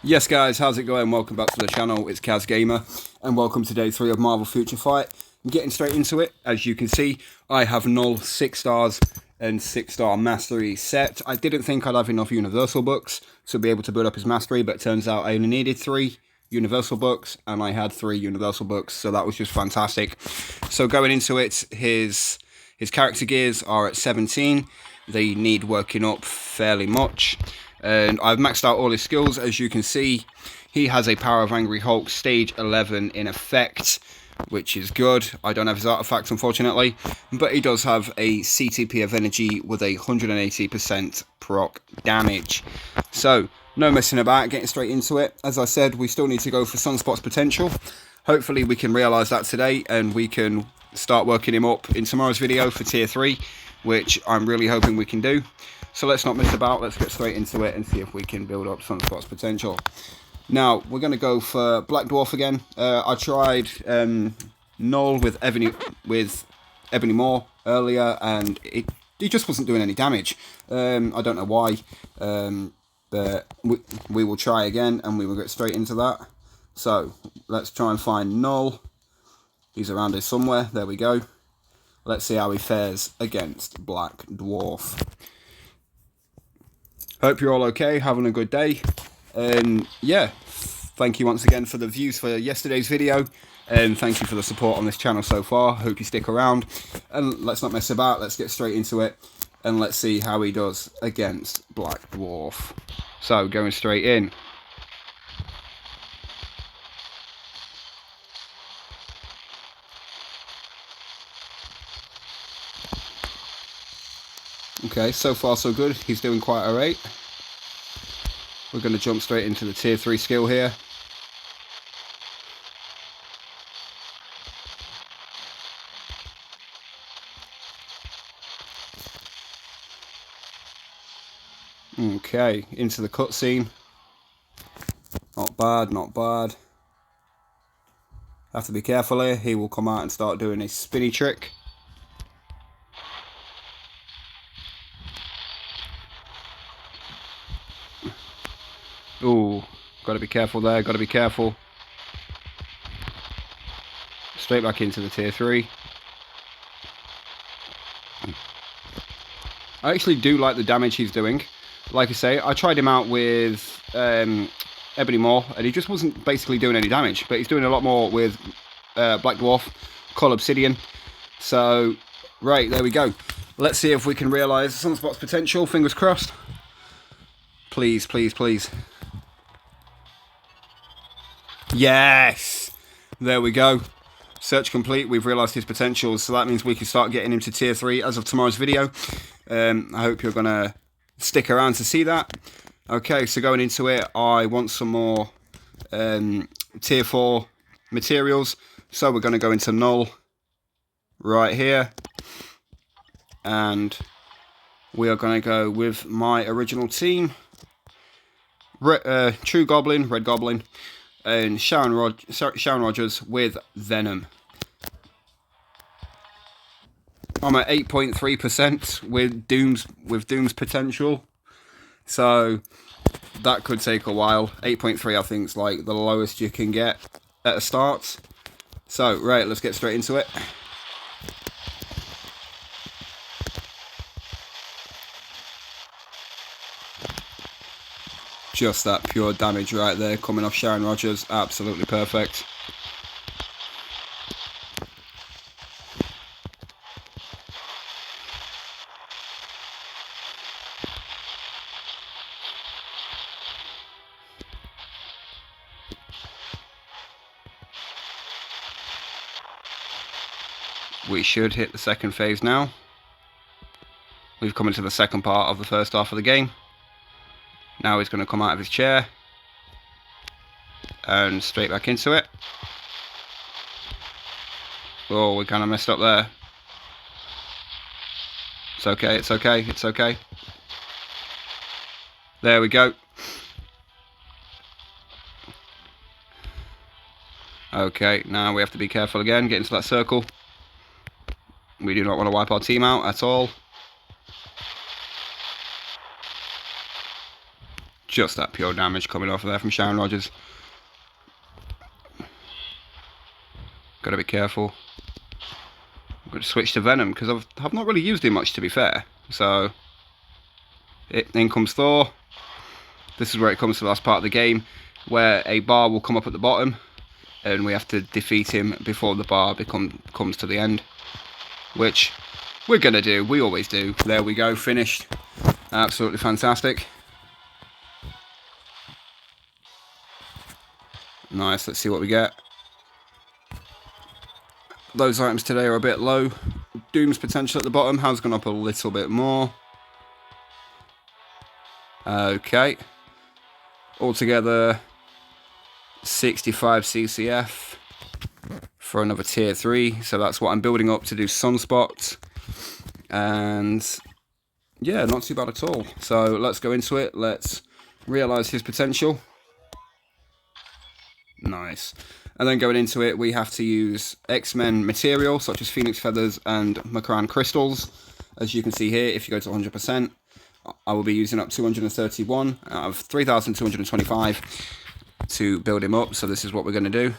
Yes guys, how's it going? Welcome back to the channel, it's Kaz Gamer, and welcome to day 3 of Marvel Future Fight. I'm getting straight into it. As you can see, I have Knull 6 stars and 6-star mastery set. I didn't think I'd have enough universal books to be able to build up his mastery, but it turns out I only needed 3 universal books, and I had 3 universal books, so that was just fantastic. So going into it, his character gears are at 17. They need working up fairly much. And I've maxed out all his skills. As you can see, he has a Power of Angry Hulk stage 11 in effect, which is good. I don't have his artifacts, unfortunately, but he does have a CTP of energy with a 180% proc damage. So, no messing about, getting straight into it. As I said, we still need to go for Sunspot's potential. Hopefully we can realise that today, and we can start working him up in tomorrow's video for tier 3, which I'm really hoping we can do. So let's not mess about, let's get straight into it and see if we can build up Sunspot's potential. Now, we're going to go for Black Dwarf again. I tried Knull with Ebony Maw earlier, and he just wasn't doing any damage. I don't know why, but we will try again, and we will get straight into that. So, let's try and find Knull. He's around here somewhere, there we go. Let's see how he fares against Black Dwarf. Hope you're all okay, having a good day. And yeah, thank you once again for the views for yesterday's video. And thank you for the support on this channel so far. Hope you stick around. And let's not mess about, let's get straight into it. And let's see how he does against Black Dwarf. So, going straight in. Okay, so far so good. He's doing quite alright. We're going to jump straight into the tier 3 skill here. Okay, into the cutscene. Not bad, not bad. Have to be careful here. He will come out and start doing a spinny trick. Ooh, gotta be careful there, gotta be careful. Straight back into the tier 3. I actually do like the damage he's doing. Like I say, I tried him out with Ebony Maw, and he just wasn't basically doing any damage, but he's doing a lot more with Black Dwarf, Call Obsidian. So, right, there we go. Let's see if we can realise Sunspot's potential, fingers crossed. Please, please, please. Yes! There we go. Search complete. We've realised his potential, so that means we can start getting him to tier 3 as of tomorrow's video. I hope you're going to stick around to see that. Okay, so going into it, I want some more tier 4 materials. So we're going to go into Knull right here. And we are going to go with my original team. True Goblin, Red Goblin, and Sharon Rogers with Venom. I'm at 8.3% with Doom's potential, so that could take a while. 8.3 I think is like the lowest you can get at a start. So right, let's get straight into it. Just that pure damage right there coming off Sharon Rogers, absolutely perfect. We should hit the second phase now. We've come into the second part of the first half of the game. Now he's going to come out of his chair and straight back into it. Oh, we kind of messed up there. It's okay, it's okay, it's okay. There we go. Okay, now we have to be careful again, get into that circle. We do not want to wipe our team out at all. Just that pure damage coming off of there from Sharon Rogers. Gotta be careful. I'm going to switch to Venom because I've not really used him much, to be fair. So, in comes Thor. This is where it comes to the last part of the game, where a bar will come up at the bottom, and we have to defeat him before the bar comes to the end. Which we're going to do. We always do. There we go. Finished. Absolutely fantastic. Nice. Let's see what we get. Those items today are a bit low. Doom's potential at the bottom has gone up a little bit more. Okay. Altogether, 65 CCF for another tier 3. So that's what I'm building up to do sunspots. And yeah, not too bad at all. So let's go into it. Let's realise his potential. Nice. And then going into it, we have to use X-Men material, such as Phoenix Feathers and Macran Crystals. As you can see here, if you go to 100%, I will be using up 231 out of 3,225 to build him up. So this is what we're going to do.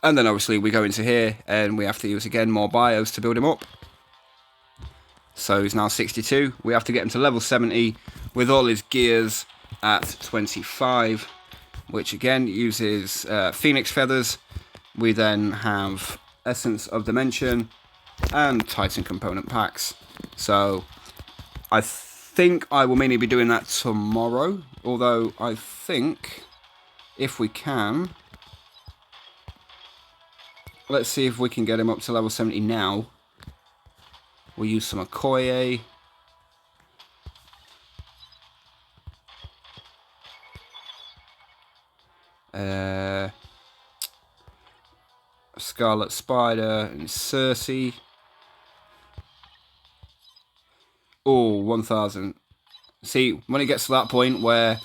And then obviously we go into here, and we have to use, again, more bios to build him up. So he's now 62. We have to get him to level 70 with all his gears at 25. Which again uses Phoenix Feathers. We then have Essence of Dimension and Titan Component Packs. So I think I will mainly be doing that tomorrow. Although I think if we can, let's see if we can get him up to level 70 now. We'll use some Okoye. Scarlet Spider and Cersei. Oh, 1,000. See, when it gets to that point where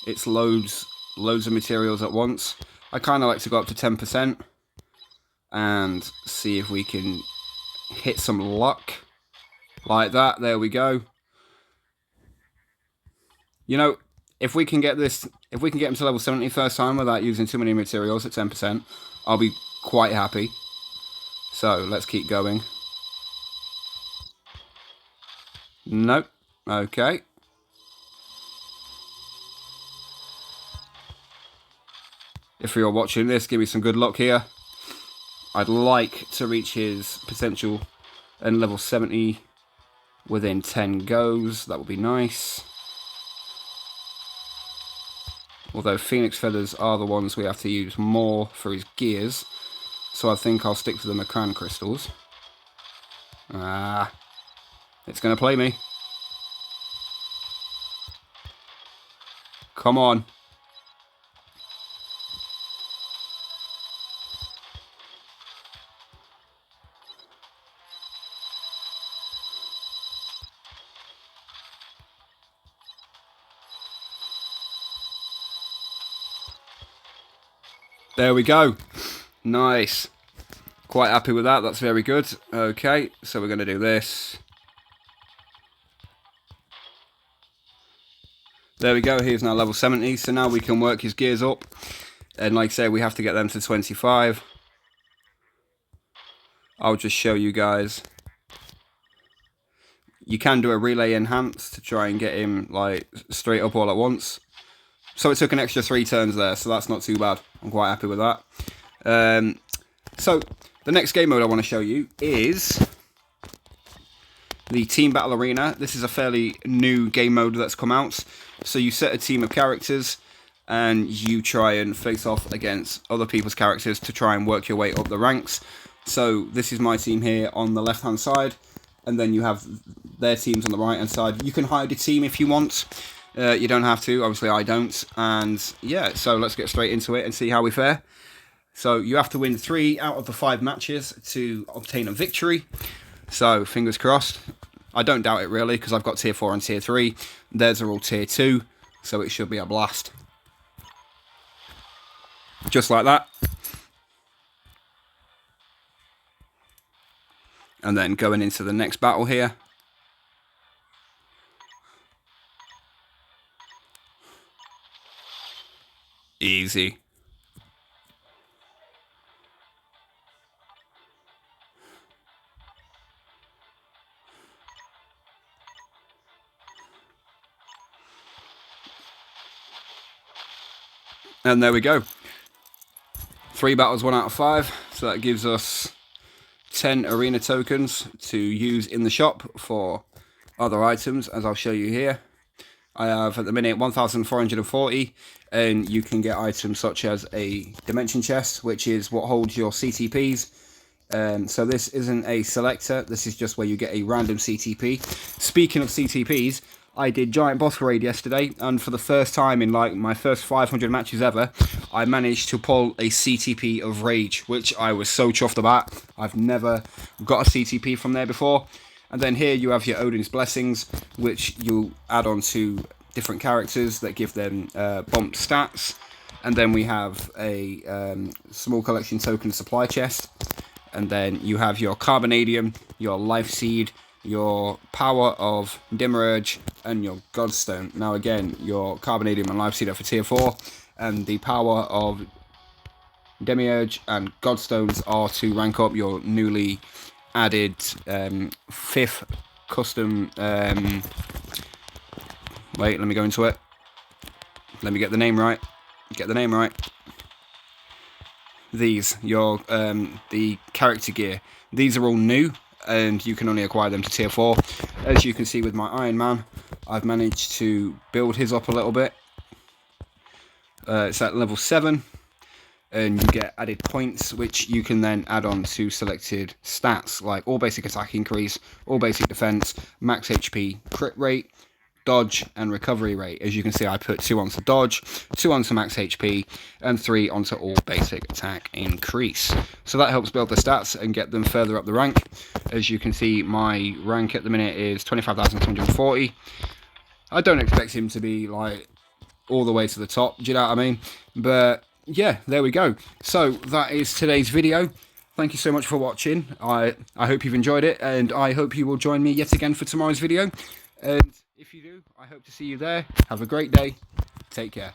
it's loads of materials at once, I kind of like to go up to 10% and see if we can hit some luck like that. There we go. You know, if we can get this, if we can get him to level 70 first time without using too many materials at 10%, I'll be quite happy. So, let's keep going. Nope. Okay. If you're watching this, give me some good luck here. I'd like to reach his potential and level 70 within 10 goes. That would be nice. Although Phoenix Feathers are the ones we have to use more for his gears. So I think I'll stick to the Macran Crystals. Ah. It's going to play me. Come on. There we go. Nice. Quite happy with that. That's very good. Okay, so we're going to do this. There we go. He's now level 70. So now we can work his gears up. And like I say, we have to get them to 25. I'll just show you guys. You can do a relay enhance to try and get him like straight up all at once. So it took an extra 3 turns there, so that's not too bad. I'm quite happy with that. So the next game mode I want to show you is the Team Battle Arena. This is a fairly new game mode that's come out. So you set a team of characters and you try and face off against other people's characters to try and work your way up the ranks. So this is my team here on the left hand side, and then you have their teams on the right hand side. You can hide a team if you want. You don't have to, obviously I don't, and yeah, so let's get straight into it and see how we fare. So you have to win 3 out of the 5 matches to obtain a victory, so fingers crossed. I don't doubt it really, because I've got tier 4 and tier 3, theirs are all tier 2, so it should be a blast. Just like that. And then going into the next battle here. Easy. And there we go. 3 battles, 1 out of 5. So that gives us 10 arena tokens to use in the shop for other items, as I'll show you here. I have at the minute 1,440, and you can get items such as a dimension chest, which is what holds your CTPs. So this isn't a selector, this is just where you get a random CTP. Speaking of CTPs, I did Giant Boss Raid yesterday, and for the first time in like my first 500 matches ever, I managed to pull a CTP of Rage, which I was so chuffed about. I've never got a CTP from there before. And then here you have your Odin's Blessings, which you add on to different characters that give them bump stats. And then we have a small collection token supply chest. And then you have your Carbonadium, your Life Seed, your Power of Dimmerurge, and your Godstone. Now again, your Carbonadium and Life Seed are for tier 4, and the Power of Demiurge and Godstones are to rank up your newly added 5th custom. Wait, let me go into it. Let me get the name right. These, your the character gear. These are all new, and you can only acquire them to tier 4. As you can see with my Iron Man, I've managed to build his up a little bit. It's at level 7. And you get added points, which you can then add on to selected stats, like all basic attack increase, all basic defense, max HP, crit rate, dodge, and recovery rate. As you can see, I put 2 onto dodge, 2 onto max HP, and 3 onto all basic attack increase. So that helps build the stats and get them further up the rank. As you can see, my rank at the minute is 25,240. I don't expect him to be like all the way to the top, do you know what I mean? But yeah, there we go. So that is today's video. Thank you so much for watching. I hope you've enjoyed it, and I hope you will join me yet again for tomorrow's video. And if you do, I hope to see you there. Have a great day. Take care.